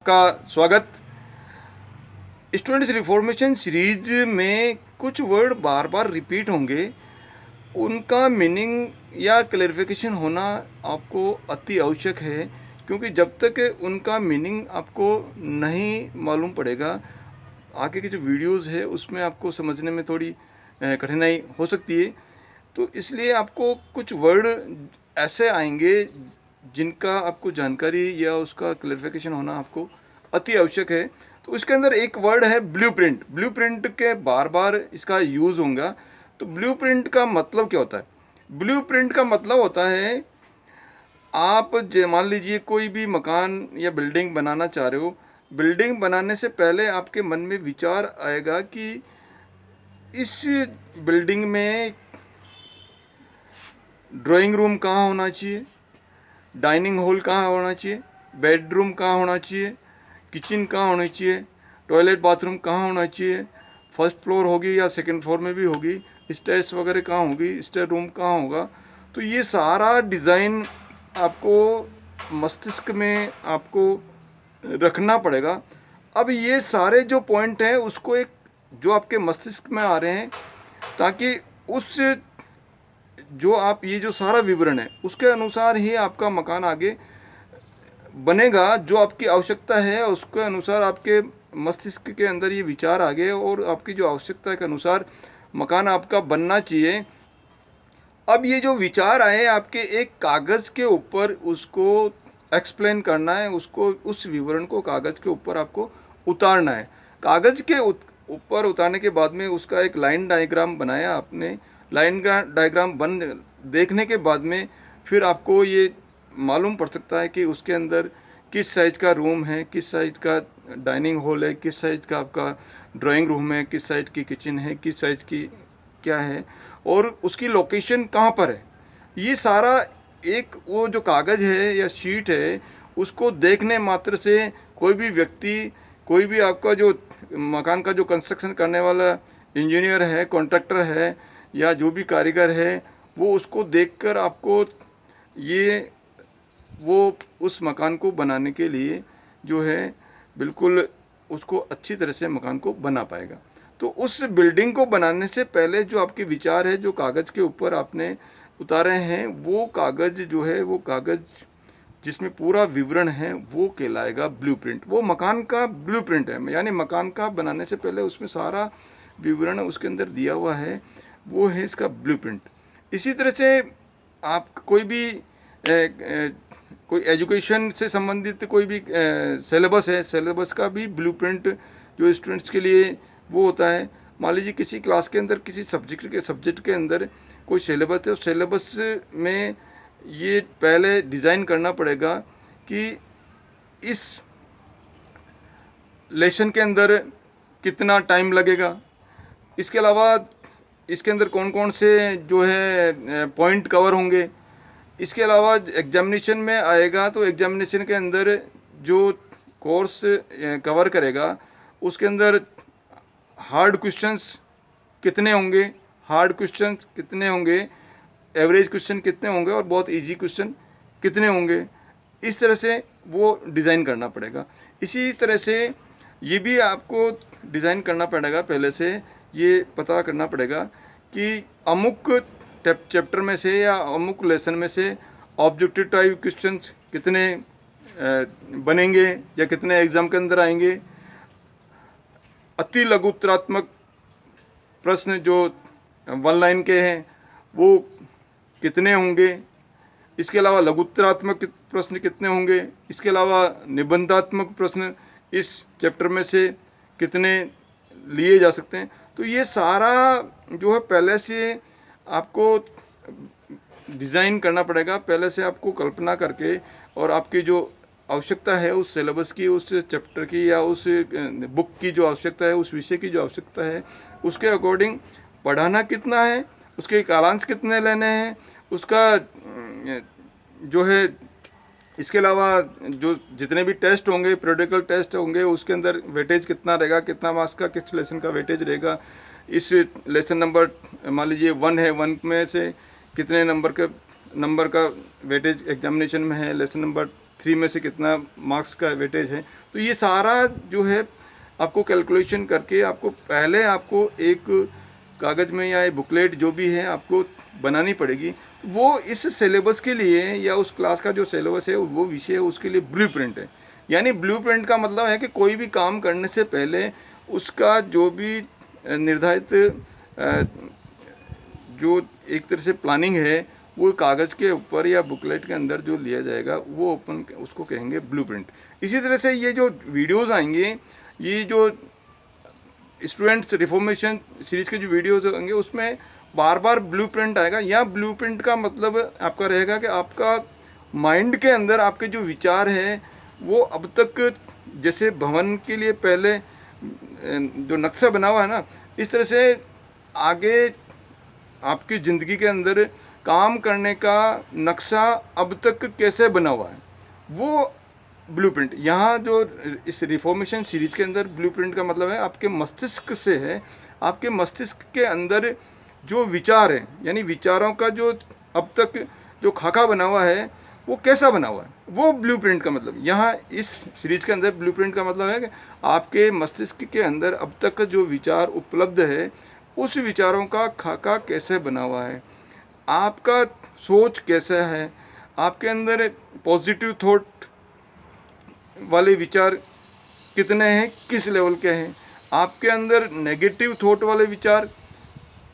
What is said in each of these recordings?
का स्वागत। Students reformation series में कुछ वर्ड बार बार रिपीट होंगे, उनका मीनिंग या क्लैरिफिकेशन होना आपको अति आवश्यक है, क्योंकि जब तक उनका मीनिंग आपको नहीं मालूम पड़ेगा, आगे की जो वीडियोस है उसमें आपको समझने में थोड़ी कठिनाई हो सकती है। तो इसलिए आपको कुछ वर्ड ऐसे आएंगे जिनका आपको जानकारी या उसका क्लैरिफिकेशन होना आपको अति आवश्यक है। तो इसके अंदर एक वर्ड है ब्लूप्रिंट। ब्लूप्रिंट के बार बार इसका यूज़ होगा। तो ब्लूप्रिंट का मतलब क्या होता है? ब्लूप्रिंट का मतलब होता है, आप मान लीजिए कोई भी मकान या बिल्डिंग बनाना चाह रहे हो। बिल्डिंग बनाने से पहले आपके मन में विचार आएगा कि इस बिल्डिंग में ड्राइंग रूम कहाँ होना चाहिए, डाइनिंग हॉल कहाँ होना चाहिए, बेडरूम कहाँ होना चाहिए, किचन कहाँ होनी चाहिए, टॉयलेट बाथरूम कहाँ होना चाहिए, फर्स्ट फ्लोर होगी या सेकंड फ्लोर में भी होगी, स्टेयर्स वगैरह कहाँ होगी, स्टेयर रूम कहाँ होगा। तो ये सारा डिज़ाइन आपको मस्तिष्क में आपको रखना पड़ेगा। अब ये सारे जो पॉइंट हैं उसको एक जो आपके मस्तिष्क में आ रहे हैं, ताकि उस जो आप ये जो सारा विवरण है उसके अनुसार ही आपका मकान आगे बनेगा। जो आपकी आवश्यकता है उसके अनुसार आपके मस्तिष्क के अंदर ये विचार आ गए और आपकी जो आवश्यकता के अनुसार मकान आपका बनना चाहिए। अब ये जो विचार आए आपके एक कागज़ के ऊपर उसको एक्सप्लेन करना है, उसको उस विवरण को कागज़ के ऊपर आपको उतारना है। कागज़ के ऊपर उतारने के बाद में उसका एक लाइन डायग्राम बनाया आपने। लाइन डायग्राम बन देखने के बाद में फिर आपको ये मालूम पड़ सकता है कि उसके अंदर किस साइज़ का रूम है, किस साइज़ का डाइनिंग हॉल है, किस साइज़ का आपका ड्राइंग रूम है, किस साइज़ की किचन है, किस साइज़ की क्या है और उसकी लोकेशन कहाँ पर है। ये सारा एक वो जो कागज़ है या शीट है उसको देखने मात्र से कोई भी व्यक्ति, कोई भी आपका जो मकान का जो कंस्ट्रक्शन करने वाला इंजीनियर है, कॉन्ट्रैक्टर है या जो भी कारीगर है, वो उसको देखकर आपको ये वो उस मकान को बनाने के लिए जो है बिल्कुल उसको अच्छी तरह से मकान को बना पाएगा। तो उस बिल्डिंग को बनाने से पहले जो आपके विचार है, जो कागज़ के ऊपर आपने उतारे हैं, वो कागज़ जो है, वो कागज़ जिसमें पूरा विवरण है वो कहलाएगा ब्लूप्रिंट। वो मकान का ब्लूप्रिंट है, यानी मकान का बनाने से पहले उसमें सारा विवरण उसके अंदर दिया हुआ है, वो है इसका ब्लूप्रिंट। इसी तरह से आप कोई भी कोई एजुकेशन से संबंधित कोई भी सिलेबस है, सिलेबस का भी ब्लूप्रिंट जो स्टूडेंट्स के लिए वो होता है। मान लीजिए किसी क्लास के अंदर किसी सब्जेक्ट के अंदर कोई सिलेबस है, उस सिलेबस में ये पहले डिज़ाइन करना पड़ेगा कि इस लेसन के अंदर कितना टाइम लगेगा। इसके अलावा इसके अंदर कौन कौन से जो है पॉइंट कवर होंगे। इसके अलावा एग्जामिनेशन में आएगा तो एग्जामिनेशन के अंदर जो कोर्स कवर करेगा उसके अंदर हार्ड क्वेश्चंस कितने होंगे, हार्ड क्वेश्चंस कितने होंगे, एवरेज क्वेश्चन कितने होंगे और बहुत इजी क्वेश्चन कितने होंगे। इस तरह से वो डिज़ाइन करना पड़ेगा। इसी तरह से ये भी आपको डिज़ाइन करना पड़ेगा, पहले से ये पता करना पड़ेगा कि अमुक चैप्टर में से या अमुक लेसन में से ऑब्जेक्टिव टाइप क्वेश्चंस कितने बनेंगे या कितने एग्ज़ाम के अंदर आएंगे। अति लघुत्तरात्मक प्रश्न जो 1 लाइन के हैं वो कितने होंगे। इसके अलावा लघुत्तरात्मक प्रश्न कितने होंगे। इसके अलावा निबंधात्मक प्रश्न इस चैप्टर में से कितने लिए जा सकते हैं। तो ये सारा जो है पहले से आपको डिज़ाइन करना पड़ेगा, पहले से आपको कल्पना करके, और आपकी जो आवश्यकता है उस सिलेबस की, उस चैप्टर की या उस बुक की जो आवश्यकता है, उस विषय की जो आवश्यकता है, उसके अकॉर्डिंग पढ़ाना कितना है, उसके कालांश कितने लेने हैं, उसका जो है इसके अलावा जो जितने भी टेस्ट होंगे, पीरियोडिकल टेस्ट होंगे, उसके अंदर वेटेज कितना रहेगा, कितना मार्क्स का किस लेसन का वेटेज रहेगा। इस लेसन नंबर मान लीजिए 1 है, 1 में से कितने नंबर का वेटेज एग्जामिनेशन में है। लेसन नंबर 3 में से कितना मार्क्स का वेटेज है। तो ये सारा जो है आपको कैलकुलेशन करके आपको पहले आपको एक कागज़ में या एक बुकलेट जो भी है आपको बनानी पड़ेगी। वो इस सिलेबस के लिए या उस क्लास का जो सिलेबस है वो विषय है उसके लिए ब्लूप्रिंट है। यानी ब्लूप्रिंट का मतलब है कि कोई भी काम करने से पहले उसका जो भी निर्धारित जो एक तरह से प्लानिंग है वो कागज़ के ऊपर या बुकलेट के अंदर जो लिया जाएगा वो अपन उसको कहेंगे ब्लूप्रिंट। इसी तरह से ये जो वीडियोज़ आएंगे, ये जो स्टूडेंट्स रिफॉर्मेशन सीरीज़ के जो वीडियोज़ होंगे उसमें बार बार ब्लूप्रिंट आएगा। या ब्लूप्रिंट का मतलब आपका रहेगा कि आपका माइंड के अंदर आपके जो विचार है वो अब तक जैसे भवन के लिए पहले जो नक्शा बना हुआ है ना, इस तरह से आगे आपकी ज़िंदगी के अंदर काम करने का नक्शा अब तक कैसे बना हुआ है वो ब्लूप्रिंट। यहाँ जो इस रिफॉर्मेशन सीरीज़ के अंदर ब्लूप्रिंट का मतलब है आपके मस्तिष्क से है, आपके मस्तिष्क के अंदर जो विचार है, यानी विचारों का जो अब तक जो खाका बना हुआ है वो कैसा बना हुआ है, वो ब्लूप्रिंट का मतलब। यहाँ इस सीरीज़ के अंदर ब्लूप्रिंट का मतलब है कि आपके मस्तिष्क के अंदर अब तक जो विचार उपलब्ध है उस विचारों का खाका कैसे बना हुआ है, आपका सोच कैसा है, आपके अंदर पॉजिटिव थॉट वाले विचार कितने हैं, किस लेवल के हैं, आपके अंदर नेगेटिव थॉट वाले विचार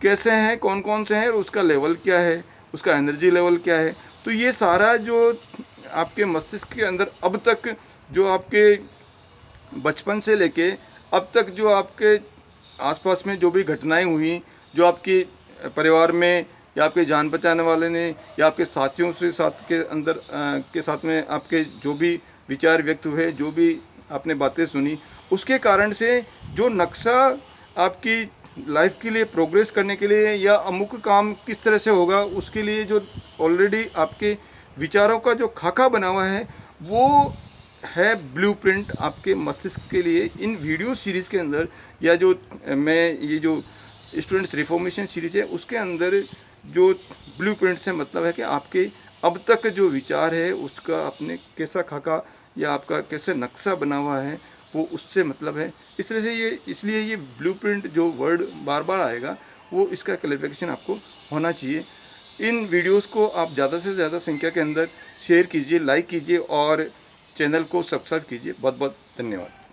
कैसे हैं, कौन कौन से हैं, और उसका लेवल क्या है, उसका एनर्जी लेवल क्या है। तो ये सारा जो आपके मस्तिष्क के अंदर अब तक जो आपके बचपन से लेके अब तक जो आपके आसपास में जो भी घटनाएं हुई, जो आपके परिवार में या आपके जान पहचान वाले ने या आपके साथियों से साथ के अंदर के साथ में आपके जो भी विचार व्यक्त हुए, जो भी आपने बातें सुनी, उसके कारण से जो नक्शा आपकी लाइफ के लिए प्रोग्रेस करने के लिए या अमुक काम किस तरह से होगा उसके लिए जो ऑलरेडी आपके विचारों का जो खाका बना हुआ है वो है ब्लूप्रिंट आपके मस्तिष्क के लिए। इन वीडियो सीरीज़ के अंदर या जो मैं ये जो स्टूडेंट्स रिफॉर्मेशन सीरीज़ है उसके अंदर जो ब्लूप्रिंट से मतलब है कि आपके अब तक जो विचार है उसका आपने कैसा खाका या आपका कैसे नक्शा बना हुआ है वो उससे मतलब है। इस तरह से ये इसलिए ये ब्लूप्रिंट जो वर्ड बार बार आएगा वो इसका क्लैरिफिकेशन आपको होना चाहिए। इन वीडियोस को आप ज़्यादा से ज़्यादा संख्या के अंदर शेयर कीजिए, लाइक कीजिए और चैनल को सब्सक्राइब कीजिए। बहुत बहुत धन्यवाद।